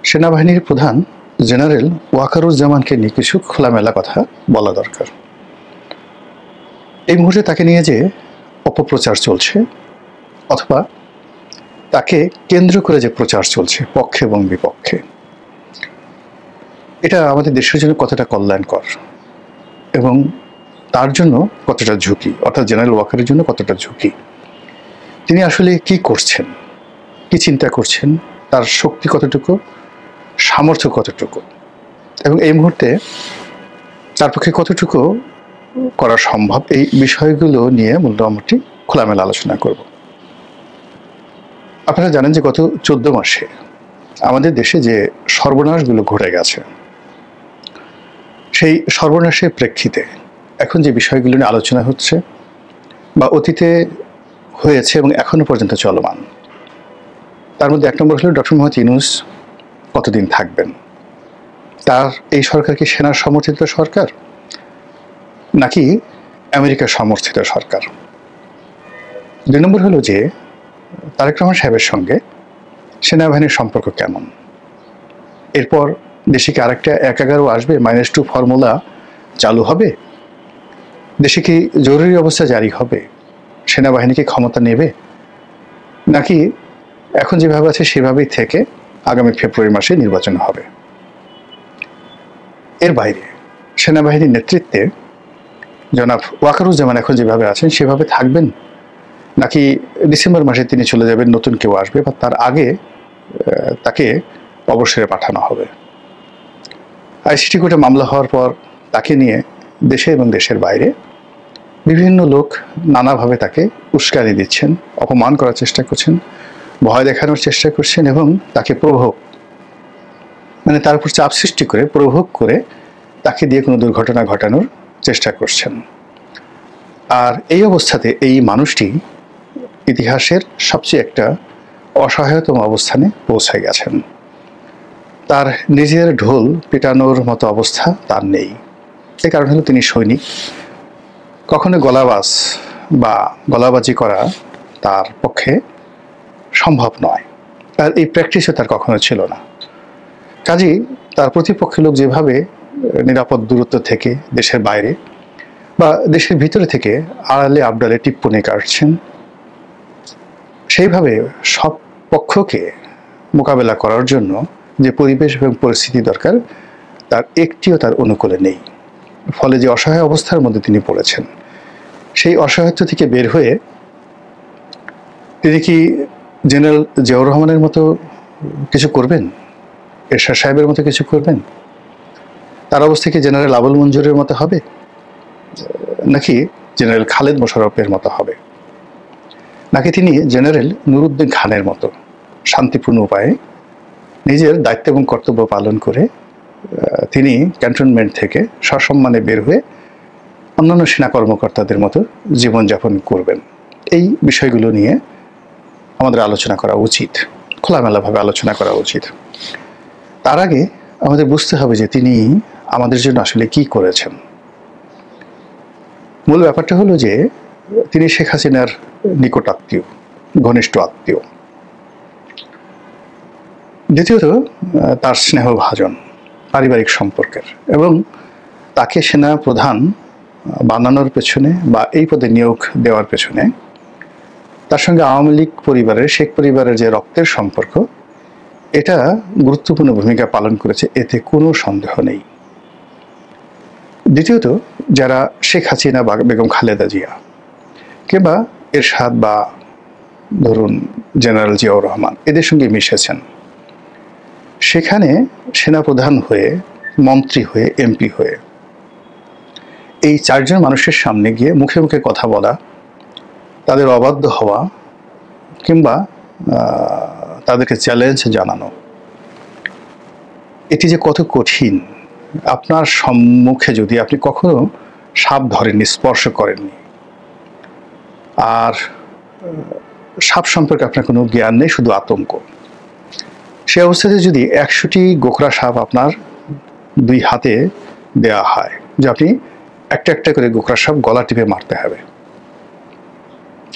সেনাবাহিনীর প্রধান জেনারেল ওয়াকারুজ্জামানকে নিয়ে কিছু খোলামেলা কথা বলা দরকার। এই মুহূর্তে তাকে নিয়ে যে অপপ্রচার চলছে অথবা তাকে কেন্দ্র করে যে প্রচার চলছে পক্ষে এবং বিপক্ষে, এটা আমাদের দেশের জন্য কতটা কল্যাণকর এবং তার জন্য কতটা ঝুঁকি, অর্থাৎ জেনারেল ওয়াকারের জন্য কতটা ঝুঁকি, তিনি আসলে কি করছেন, কি চিন্তা করছেন, তার শক্তি কতটুকু, সামর্থ্য কতটুকু এবং এই মুহূর্তে তার পক্ষে কতটুকু করা সম্ভব, এই বিষয়গুলো নিয়ে মোটামুটি খোলামেলা আলোচনা করব। আপনারা জানেন যে গত 14 মাসে আমাদের দেশে যে সর্বনাশগুলো ঘটে গেছে, সেই সর্বনাশের প্রেক্ষিতে এখন যে বিষয়গুলো নিয়ে আলোচনা হচ্ছে বা অতীতে হয়েছে এবং এখনো পর্যন্ত চলমান, তার মধ্যে 1 নম্বর হলো ডক্টর মোহাম্মদ ইউনূস কতদিন থাকবেন, তার এই সরকার কি সেনার সমর্থিত সরকার নাকি আমেরিকার সমর্থিত সরকার। 2 নম্বর হলো যে তারেক রহমান সাহেবের সঙ্গে সেনাবাহিনীর সম্পর্ক কেমন, এরপর দেশে কি আরেকটা 1-11 আসবে, -2 ফর্মুলা চালু হবে, দেশে কি জরুরি অবস্থা জারি হবে, সেনাবাহিনীকে ক্ষমতা নেবে নাকি এখন যেভাবে আছে সেভাবেই থেকে আগামী ফেব্রুয়ারি মাসে নির্বাচন হবে। এর বাইরে সেনাবাহিনীর নেতৃত্বে জনাব ওয়াকারুজ্জামান এখন যেভাবে আছেন সেভাবে থাকবেন নাকি ডিসেম্বর মাসে তিনি চলে যাবেন, নতুন কেউ আসবে বা তার আগে তাকে অবসরে পাঠানো হবে। আইসিটি কোর্টে মামলা হওয়ার পর তাকে নিয়ে দেশে এবং দেশের বাইরে বিভিন্ন লোক নানাভাবে তাকে উস্কানি দিচ্ছেন, অপমান করার চেষ্টা করছেন, ভয় দেখানোর চেষ্টা করছেন এবং তাকে প্রভোগ, মানে তার উপর চাপ সৃষ্টি করে প্রভোগ করে তাকে দিয়ে কোনো দুর্ঘটনা ঘটানোর চেষ্টা করছেন। আর এই অবস্থাতে এই মানুষটি ইতিহাসের সবচেয়ে একটা অসহায়তম অবস্থানে পৌঁছে গেছেন। তার নিজের ঢোল পেটানোর মতো অবস্থা তার নেই। এই কারণ হলো তিনি সৈনিক, কখনো গলাবাজ বা গলাবাজি করা তার পক্ষে সম্ভব নয়, আর এই প্র্যাকটিসও তার কখনো ছিল না। কাজেই তার প্রতিপক্ষের লোক যেভাবে নিরাপদ দূরত্ব থেকে দেশের বাইরে বা দেশের ভিতরে থেকে আড়ালে আবডালে টিপ্পনি কাটছেন, সেইভাবে সব পক্ষকে মোকাবেলা করার জন্য যে পরিবেশ এবং পরিস্থিতি দরকার তার একটিও তার অনুকূলে নেই। ফলে যে অসহায় অবস্থার মধ্যে তিনি পড়েছেন, সেই অসহায়ত্ব থেকে বের হয়ে তিনি কি জেনারেল জিয়াউর রহমানের মতো কিছু করবেন, এরশাদ সাহেবের মতো কিছু করবেন, তার অবস্থা কি জেনারেল আবুল মঞ্জুরের মতো হবে নাকি জেনারেল খালেদ মোশাররফের মতো হবে, নাকি তিনি জেনারেল নুরউদ্দিন খানের মতো শান্তিপূর্ণ উপায়ে নিজের দায়িত্ব এবং কর্তব্য পালন করে তিনি ক্যান্টনমেন্ট থেকে সসম্মানে বের হয়ে অন্যান্য সেনা কর্মকর্তাদের মতো জীবনযাপন করবেন। এই বিষয়গুলো নিয়ে আমাদের আলোচনা করা উচিত, খোলামেলাভাবে আলোচনা করা উচিত। তার আগে আমাদের বুঝতে হবে যে তিনি আমাদের জন্য আসলে কি করেছেন। মূল ব্যাপারটা হলো যে তিনি শেখ হাসিনার নিকট আত্মীয়, ঘনিষ্ঠ আত্মীয়। দ্বিতীয়ত তার স্নেহভাজন পারিবারিক সম্পর্কের, এবং তাকে সেনা প্রধান বানানোর পেছনে বা এই পদে নিয়োগ দেওয়ার পেছনে তার সঙ্গে আওয়ামী লীগ পরিবারের, শেখ পরিবারের যে রক্তের সম্পর্ক, এটা গুরুত্বপূর্ণ ভূমিকা পালন করেছে, এতে কোনো সন্দেহ নেই। দ্বিতীয়ত যারা শেখ হাসিনা বা বেগম খালেদা জিয়া কিংবা এরশাদ বা ধরুন জেনারেল জিয়াউর রহমান এদের সঙ্গে মিশেছেন, সেখানে সেনাপ্রধান হয়ে, মন্ত্রী হয়ে, এমপি হয়ে এই 4 জন মানুষের সামনে গিয়ে মুখে মুখে কথা বলা, তাদের অবাধ্য হওয়া কিংবা তাদেরকে চ্যালেঞ্জ জানানো, এটি যে কত কঠিন। আপনার সম্মুখে যদি আপনি কখনো সাপ ধরেননি, স্পর্শ করেননি, আর সাপ সম্পর্কে আপনার কোনো জ্ঞান নেই, শুধু আতঙ্ক, সে অবস্থাতে যদি 100টি গোখরা সাপ আপনার 2 হাতে দেওয়া হয় যে আপনি একটা একটা করে গোখরা সাপ গলা টিপে মারতে হবে,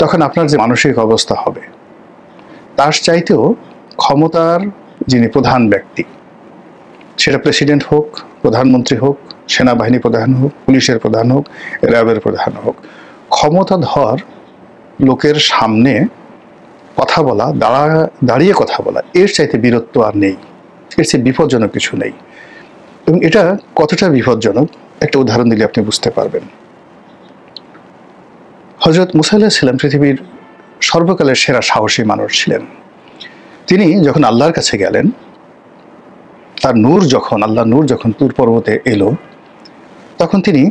তখন আপনার যে মানসিক অবস্থা হবে, তার চাইতেও ক্ষমতার যিনি প্রধান ব্যক্তি সেটা প্রেসিডেন্ট হোক, প্রধানমন্ত্রী হোক, সেনাবাহিনী প্রধান হোক, পুলিশের প্রধান হোক, র্যাবের প্রধান হোক, ক্ষমতাধর লোকের সামনে কথা বলা, দাঁড়িয়ে কথা বলা, এর চাইতে বীরত্ব আর নেই, এর চেয়ে বিপজ্জনক কিছু নেই। এবং এটা কতটা বিপজ্জনক একটা উদাহরণ দিলে আপনি বুঝতে পারবেন। হযরত মুসা আলাইহিস সালাম পৃথিবীর সর্বকালের সেরা সাহসী মানুষ ছিলেন। তিনি যখন আল্লাহর কাছে গেলেন, তার আল্লাহর নূর যখন তুর পর্বতে এলো, তখন তিনি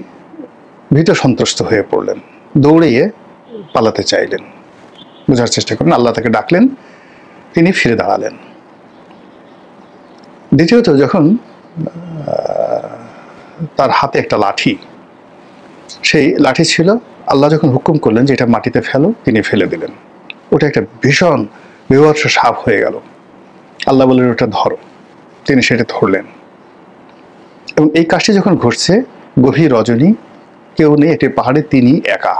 ভীত সন্ত্রস্ত হয়ে পড়লেন, দৌড়িয়ে পালাতে চাইলেন। বোঝার চেষ্টা করেন, আল্লাহ তাকে ডাকলেন, তিনি ফিরে দাঁড়ালেন। দ্বিতীয়ত, যখন তার হাতে একটা লাঠি, সেই লাঠি ছিল, আল্লাহ যখন হুকুম করলেন যে এটা মাটিতে ফেলো, তিনি ফেলে দিলেন। ওটা একটা ভীষণ বিভৎস সাপ হয়ে গেল। আল্লাহ বললেন ওটা ধরো, তিনি সেটা ধরলেন। এবং এই কাজটি যখন ঘটছে, গভীর রজনী, কেউ নেই, একটি পাহাড়ে তিনি একা।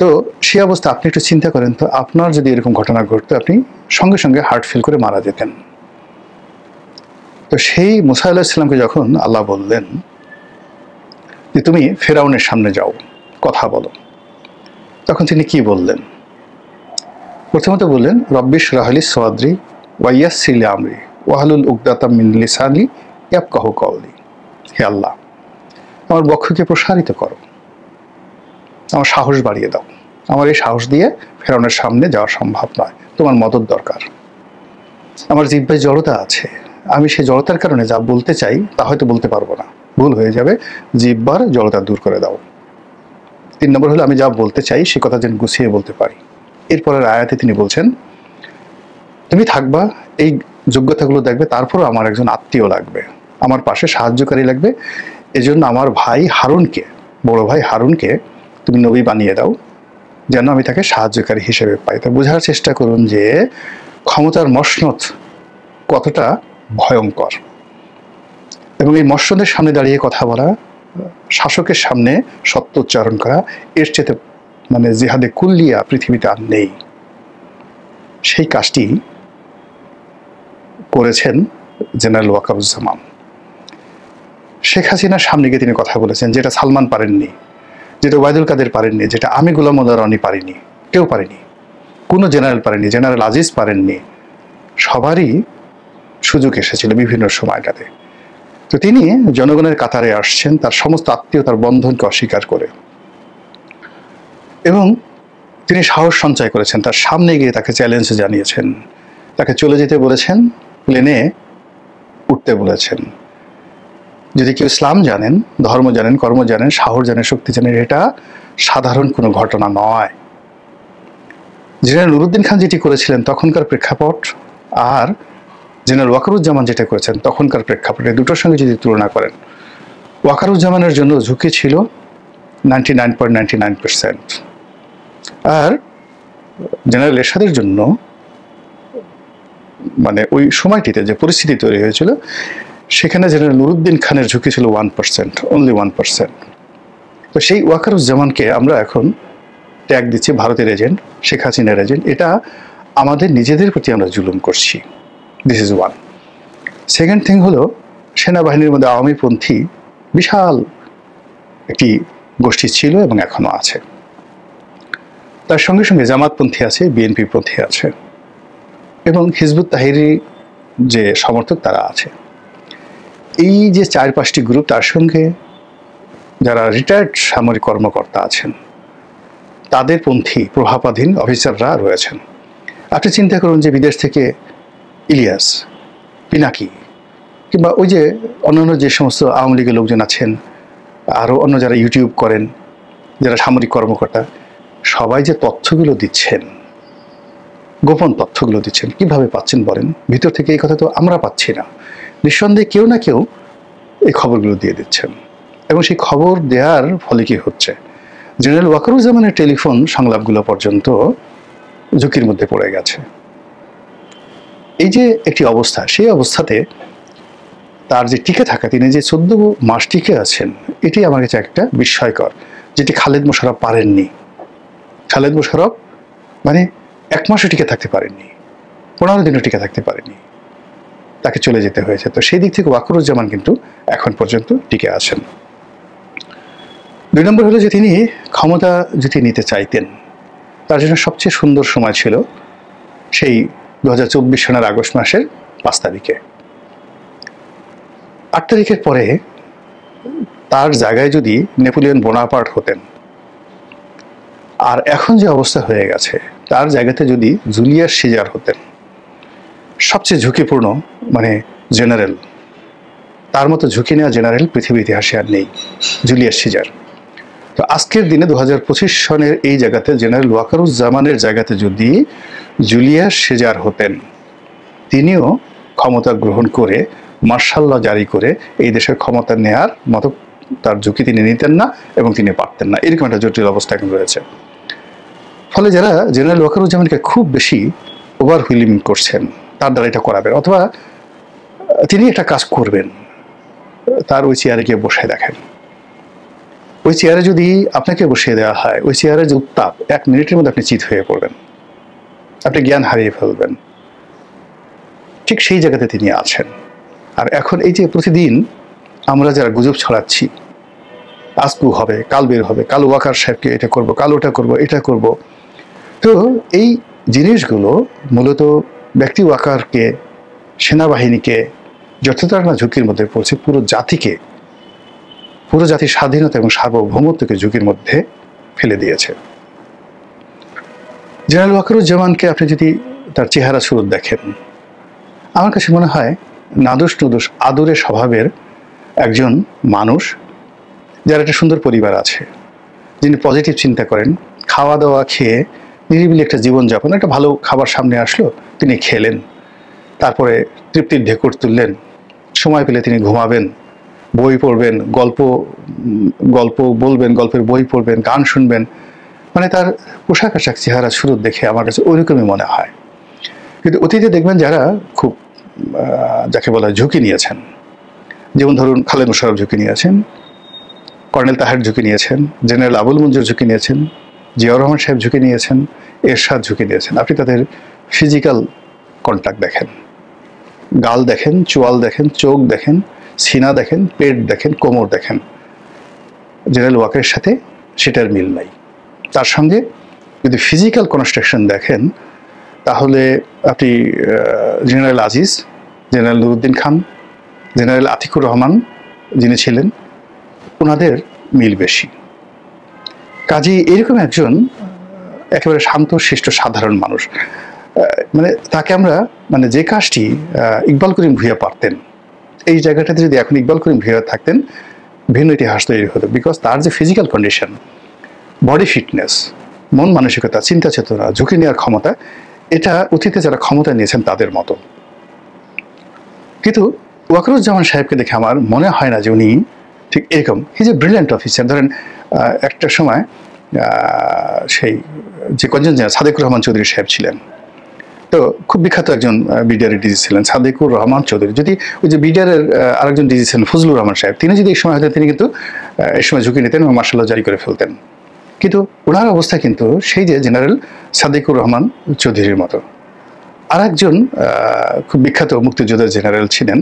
তো সে অবস্থা আপনি একটু চিন্তা করেন তো, আপনার যদি এরকম ঘটনা ঘটতো, আপনি সঙ্গে সঙ্গে হার্ট ফেল করে মারা যেতেন। তো সেই মুসা আলাইহিস সালামকে যখন আল্লাহ বললেন যে তুমি ফেরাউনের সামনে যাও, কথা বলো, তখন তিনি কি বললেন? প্রথমত বললেন, রব্বি ইশরাহ লি সাদরি ওয়া ইয়াসসির লি আমরি ওয়াহলুল উকদাতাম মিন লিসানি ইয়াফকাহু কওলি। হে আল্লাহ, আমার বক্ষকে প্রসারিত করো, আমার সাহস বাড়িয়ে দাও। আমার এই সাহস দিয়ে ফেরাউনের সামনে যাওয়া সম্ভব নয়, তোমার মদত দরকার। আমার জিহ্বায় জড়তা আছে, আমি সেই জড়তার কারণে যা বলতে চাই তা হয়তো বলতে পারবো না, ভুল হয়ে যাবে, জিহ্বার জড়তা দূর করে দাও। 3 নম্বর হলো, আমি যা বলতে চাই সে কথা যেন গুছিয়ে বলতে পারি। এরপরের আয়াতে তিনি বলছেন, তুমি থাকবা, এই যোগ্যতাগুলো দেখবে, তারপরও আমার একজন আত্মীয় লাগবে, আমার পাশে সাহায্যকারী লাগবে। এজন্য আমার ভাই হারুনকে, বড় ভাই হারুনকে তুমি নবী বানিয়ে দাও, যেন আমি তাকে সাহায্যকারী হিসেবে পাই। তা বোঝার চেষ্টা করুন যে ক্ষমতার মসনদ কতটা ভয়ঙ্কর। এবং এই মসনদের সামনে দাঁড়িয়ে কথা বলা, শাসকের সামনে সত্য উচ্চারণ করা, এর চেয়ে মানে জিহাদে কুল্লিয়া পৃথিবীতে আর নেই। সেই কাজটি করেছেন জেনারেল ওয়াকারুজ্জামান। শেখ হাসিনার সামনে গিয়ে তিনি কথা বলেছেন, যেটা সালমান পারেননি, যেটা ওবায়দুল কাদের পারেননি, যেটা আমি গোলাম মোল্লা রনি পারিনি, কেউ পারেনি, কোনো জেনারেল পারেননি, জেনারেল আজিজ পারেননি। সবারই সুযোগ এসেছিল বিভিন্ন সময়টাতে। তো তিনি জনগণের কাতারে আসছেন, তার সমস্ত আত্মীয়তার বন্ধনকে অস্বীকার করে, এবং তিনি সাহস সঞ্চয় করেছেন, তার সামনে গিয়ে তাকে চ্যালেঞ্জ জানিয়েছেন, তাকে চলে যেতে বলেছেন, প্লেনে উঠতে বলেছেন। যদি কেউ ইসলাম জানেন, ধর্ম জানেন, কর্ম জানেন, সাহস জানেন, শক্তি জানেন, এটা সাধারণ কোনো ঘটনা নয়। জেনারেল নুরুদ্দিন খান যেটি করেছিলেন তখনকার প্রেক্ষাপট, আর জেনারেল ওয়াকারুজ্জামান যেটা করেছেন তখনকার প্রেক্ষাপটে, দুটোর সঙ্গে যদি তুলনা করেন, ওয়াকারুজ্জামানের জন্য ঝুঁকি ছিল 99.99%, আর জেনারেল এরশাদের জন্য মানে ওই সময়টিতে যে পরিস্থিতি তৈরি হয়েছিল, সেখানে জেনারেল নুরুদ্দিন খানের ঝুঁকি ছিল 1%, অনলি 1%। তো সেই ওয়াকারুজ্জামানকে আমরা এখন ট্যাগ দিচ্ছি ভারতের এজেন্ট, শেখ হাসিনার এজেন্ট। এটা আমাদের নিজেদের প্রতি আমরা জুলুম করছি। This is one. Second thing হলো, সেনাবাহিনীর মধ্যে আওয়ামীপন্থী বিশাল একটি গোষ্ঠী ছিল এবং এখনো আছে। তার সঙ্গে সঙ্গে জামাতপন্থী আছে, বিএনপি পন্থী আছে, এবং হিজবুত তাহরির যে সমর্থক তারা আছে। এই যে 4-5টি গ্রুপ, তার সঙ্গে যারা রিটায়ার্ড সামরিক কর্মকর্তা আছেন, তাদের পন্থী প্রভাবাধীন অফিসাররা রয়েছেন। আপনি চিন্তা করুন যে বিদেশ থেকে ইলিয়াস, পিনাকি, কিংবা ওই যে অন্যান্য যে সমস্ত আওয়ামী লীগের লোকজন আছেন, আরও অন্য যারা ইউটিউব করেন, যারা সামরিক কর্মকর্তা, সবাই যে তথ্যগুলো দিচ্ছেন, গোপন তথ্যগুলো দিচ্ছেন, কিভাবে পাচ্ছেন বলেন? ভিতর থেকে এই কথা তো আমরা পাচ্ছি না, নিঃসন্দেহে কেউ না কেউ এই খবরগুলো দিয়ে দিচ্ছেন। এবং সেই খবর দেওয়ার ফলে কি হচ্ছে, জেনারেল ওয়াকারুজ্জামানের টেলিফোন সংলাপগুলো পর্যন্ত ঝুঁকির মধ্যে পড়ে গেছে। এই যে একটি অবস্থা, সেই অবস্থাতে তার যে টিকে থাকা, তিনি যে 14 মাস টিকে আছেন, এটি আমার কাছে একটা বিস্ময়কর, যেটি খালেদ মোশাররফ পারেননি। খালেদ মোশাররফ মানে 1 মাসও টিকে থাকতে পারেননি, 15 দিনও টিকে থাকতে পারেননি। তাকে চলে যেতে হয়েছে। তো সেই দিক থেকে ওয়াকারুজ্জামান কিন্তু এখন পর্যন্ত টিকে আছেন। 2 নম্বর হলো যে তিনি ক্ষমতা যদি নিতে চাইতেন, তার জন্য সবচেয়ে সুন্দর সময় ছিল সেই 2024 সনের আগস্ট মাসের 5 তারিখে। 8 তারিখের পরে তার জায়গায় যদি নেপোলিয়ন বোনাপার্ট হতেন, আর এখন যে অবস্থা হয়ে গেছে তার জায়গাতে যদি জুলিয়াস সিজার হতেন, সবচেয়ে ঝুঁকিপূর্ণ মানে জেনারেল, তার মতো ঝুঁকি নেওয়া জেনারেল পৃথিবীর ইতিহাসে আর নেই, জুলিয়াস সিজার। তো আজকের দিনে 2025 সনের এই জায়গাতে জেনারেল ওয়াকারুজ্জামানের জায়গাতে যদি জুলিয়াস সিজার হতেন, তিনিও ক্ষমতা গ্রহণ করে মার্শাল ল জারি করে এই দেশের ক্ষমতা নেয়ার মতো তার ঝুঁকি তিনি নিতেন না এবং তিনি পারতেন না। এরকম একটা জটিল অবস্থা এখন রয়েছে। ফলে যারা জেনারেল ওয়াকারুজ্জামানকে খুব বেশি ওভারহুইলিং করছেন, তার দ্বারা এটা করাবেন অথবা তিনি একটা কাজ করবেন, তার ওই চেয়ারে গিয়ে বসে দেখেন। ওই চেয়ারে যদি আপনাকে বসিয়ে দেওয়া হয়, ওই চেয়ারে যে উত্তাপ, 1 মিনিটের মধ্যে আপনি চিত হয়ে পড়বেন, আপনি জ্ঞান হারিয়ে ফেলবেন। ঠিক সেই জায়গাতে তিনি আছেন। আর এখন এই যে প্রতিদিন আমরা যারা গুজব ছড়াচ্ছি, আজকু হবে, কাল বের হবে, কাল ওয়াকার সাহেবকে এটা করব, কাল ওটা করব, এটা করব, তো এই জিনিসগুলো মূলত ব্যক্তি ওয়াকারকে, সেনাবাহিনীকে যতটা না ঝুঁকির মধ্যে পড়ছে, পুরো জাতির স্বাধীনতা এবং সার্বভৌমত্বকে ঝুঁকির মধ্যে ফেলে দিয়েছে। জেনারেল ওয়াকারুজ্জামানকে আপনি যদি তার চেহারা সুরত দেখেন, আমার কাছে মনে হয় নাদুস নুদুস আদুরে স্বভাবের একজন মানুষ, যার একটা সুন্দর পরিবার আছে, যিনি পজিটিভ চিন্তা করেন, খাওয়া দাওয়া খেয়ে নিরিবিলি একটা জীবনযাপন, একটা ভালো খাবার সামনে আসলো, তিনি খেলেন, তারপরে তৃপ্তির ঢেকুর তুললেন, সময় পেলে তিনি ঘুমাবেন, বই পড়বেন, গল্প বলবেন, গল্পের বই পড়বেন, গান শুনবেন। মানে তার পোশাক আশাক, চেহারা সুরত দেখে আমার কাছে ওইরকমই মনে হয়। কিন্তু অতীতে দেখবেন যারা খুব যাকে বলা ঝুঁকি নিয়েছেন, যেমন ধরুন খালেদ মোশাররফ ঝুঁকি নিয়েছেন, কর্নেল তাহের ঝুঁকি নিয়েছেন, জেনারেল আবুল মঞ্জুর ঝুঁকি নিয়েছেন, জিয়াউর রহমান সাহেব ঝুঁকি নিয়েছেন, এরশাদ ঝুঁকি নিয়েছেন। আপনি তাদের ফিজিক্যাল কন্ট্যাক্ট দেখেন, গাল দেখেন, চোয়াল দেখেন, চোখ দেখেন, সিনা দেখেন, পেট দেখেন, কোমর দেখেন, জেনারেল ওয়াকারের সাথে সেটার মিল নাই। তার সঙ্গে যদি ফিজিক্যাল কনস্ট্রাকশন দেখেন, তাহলে আপনি জেনারেল আজিজ, জেনারেল নুরুদ্দিন খান, জেনারেল আতিকুর রহমান যিনি ছিলেন, ওনাদের মিল বেশি। কাজী এরকম একজন একেবারে শান্ত শিষ্ট সাধারণ মানুষ, মানে তাকে আমরা মানে যে কাজটি ইকবাল করিম ভূঁইয়া পারতেন, এই জায়গাটাতে যদি এখন ইকবাল করিম ভূঁইয়া থাকতেন, ভিন্ন ইতিহাস তৈরি হতো। বিকজ তার যে ফিজিক্যাল কন্ডিশন, বডি ফিটনেস, মন মানসিকতা, চিন্তা চেতনা, ঝুঁকি নেওয়ার ক্ষমতা, এটা অতীতে যারা ক্ষমতা নিয়েছেন তাদের মতো। কিন্তু ওয়াকারুজ্জামান সাহেবকে দেখে আমার মনে হয় না যে উনি ঠিক এরকম। হি যে ব্রিলিয়ান্ট অফিসার। ধরেন একটা সময় সেই যে কজন সাদেকুর রহমান চৌধুরী সাহেব ছিলেন, তো খুব বিখ্যাত একজন বিডিআর ডিজি ছিলেন সাদেকুর রহমান চৌধুরী। যদি ওই যে বিডিআরের আরেকজন ডিজি ছিলেন ফজলুর রহমান সাহেব, তিনি যদি এই সময় হতেন, তিনি কিন্তু এই সময় ঝুঁকি নিতেন এবং মার্শাল ল জারি করে ফেলতেন। কিন্তু ওনার অবস্থা কিন্তু সেই যে জেনারেল সাদেকুর রহমান চৌধুরীর মতো। আর একজন খুব বিখ্যাত মুক্তিযোদ্ধা জেনারেল ছিলেন,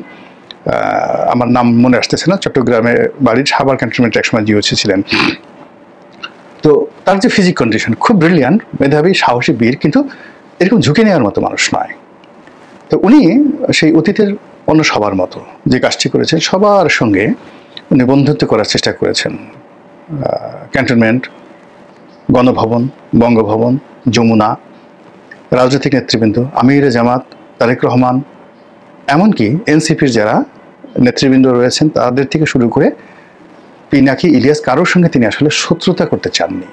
আমার নাম মনে আসতেছে না, চট্টগ্রামে বাড়ির, সাভার ক্যান্টনমেন্টে একসময় জিওসি ছিলেন। তো তার যে ফিজিক কন্ডিশন খুব ব্রিলিয়ান্ট, মেধাবী, সাহসী, বীর, কিন্তু এরকম ঝুঁকি নেওয়ার মতো মানুষ নয়। তো উনি সেই অতীতের অন্য সবার মতো যে কাজটি করেছেন, সবার সঙ্গে উনি বন্ধুত্ব করার চেষ্টা করেছেন। ক্যান্টনমেন্ট, গণভবন, বঙ্গভবন, যমুনা, রাজনৈতিক নেতৃবৃন্দ, আমির জামাত, তারেক রহমান, এমনকি এনসিপির যারা নেতৃবৃন্দ রয়েছেন তাদের থেকে শুরু করে পিনাকি, ইলিয়াস, কারোর সঙ্গে তিনি আসলে শত্রুতা করতে চাননি।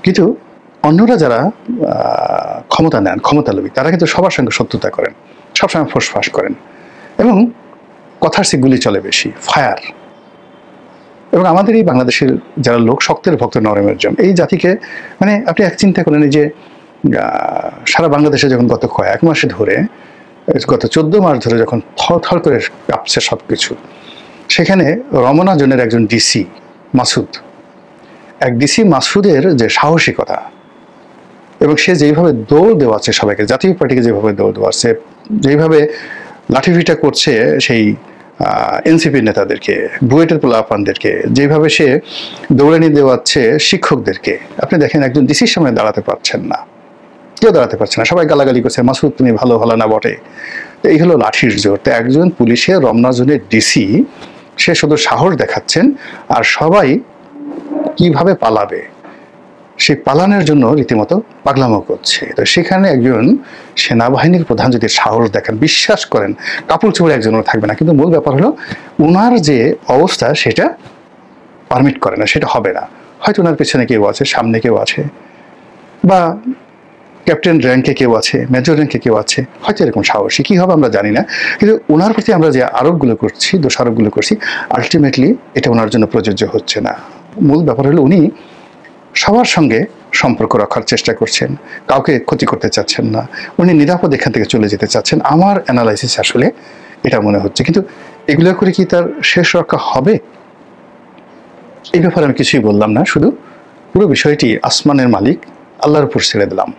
কিন্তু অন্যরা যারা ক্ষমতা নেন, ক্ষমতালোভী, তারা কিন্তু সবার সঙ্গে শত্রুতা করেন, সবসময় ফোঁসফাঁস করেন এবং কথার সে গুলি চলে বেশি, ফায়ার। এবং আমাদের এই বাংলাদেশের যারা লোক, শক্তের ভক্ত নরমের জম, এই জাতিকে মানে আপনি এক চিন্তা করেন যে সারা বাংলাদেশে যখন গত কয়েক মাসে ধরে, গত 14 মাস ধরে যখন থর করে কাঁপছে সব কিছু, সেখানে রমনা জোনের একজন ডিসি মাসুদ, এক ডিসি মাসুদের যে সাহসিকতা এবং সে যেইভাবে দৌড় দেওয়াচ্ছে সবাইকে, জাতীয় পার্টিকে যেভাবে দৌড় দেওয়াচ্ছে, যেইভাবে লাঠিভিটা করছে সেই এনসিপি নেতাদেরকে, বুয়েটের পোলাপানদেরকে, যেভাবে সে দৌড়ানি দেওয়াচ্ছে শিক্ষকদেরকে। আপনি দেখেন একজন ডিসির সামনে দাঁড়াতে পারছেন না, কেউ দাঁড়াতে পারছে না, সবাই গালাগালি করছে, মাসুদ তুমি ভালো হলো না বটে। তো এই হলো লাঠির জোর। তো একজন পুলিশের রমনা জোনের ডিসি সে শুধু সাহস দেখাচ্ছেন, আর সবাই কিভাবে পালাবে সেই পালানোর জন্য রীতিমতো পাগলামো করছে। তো সেখানে একজন সেনাবাহিনীর প্রধান যদি সাহস দেখেন, বিশ্বাস করেন কাপড় চোপড়ে একজনও থাকবে না। কিন্তু মূল ব্যাপার হলো ওনার যে অবস্থা সেটা পারমিট করে না, সেটা হবে না। হয়তো ওনার পেছনে কেউ আছে, সামনে কেউ আছে, বা ক্যাপ্টেন র্যাঙ্কে কেউ আছে, মেজর র্যাঙ্কে কেউ আছে, হয়তো এরকম সাহসী কী হবে আমরা জানি না। কিন্তু ওনার প্রতি আমরা যে আরোপগুলো করছি, দোষারোপগুলো করছি, আলটিমেটলি এটা ওনার জন্য প্রযোজ্য হচ্ছে না। মূল ব্যাপার হলো উনি সবার সঙ্গে সম্পর্ক রাখার চেষ্টা করছেন, কাউকে ক্ষতি করতে চাচ্ছেন না, উনি নিরাপদ এখান থেকে চলে যেতে চাচ্ছেন। আমার অ্যানালাইসিস আসলে এটা মনে হচ্ছে। কিন্তু এগুলো করে কি তার শেষ রক্ষা হবে, এই ব্যাপারে আমি কিছুই বললাম না, শুধু পুরো বিষয়টি আসমানের মালিক আল্লাহর উপর ছেড়ে দিলাম।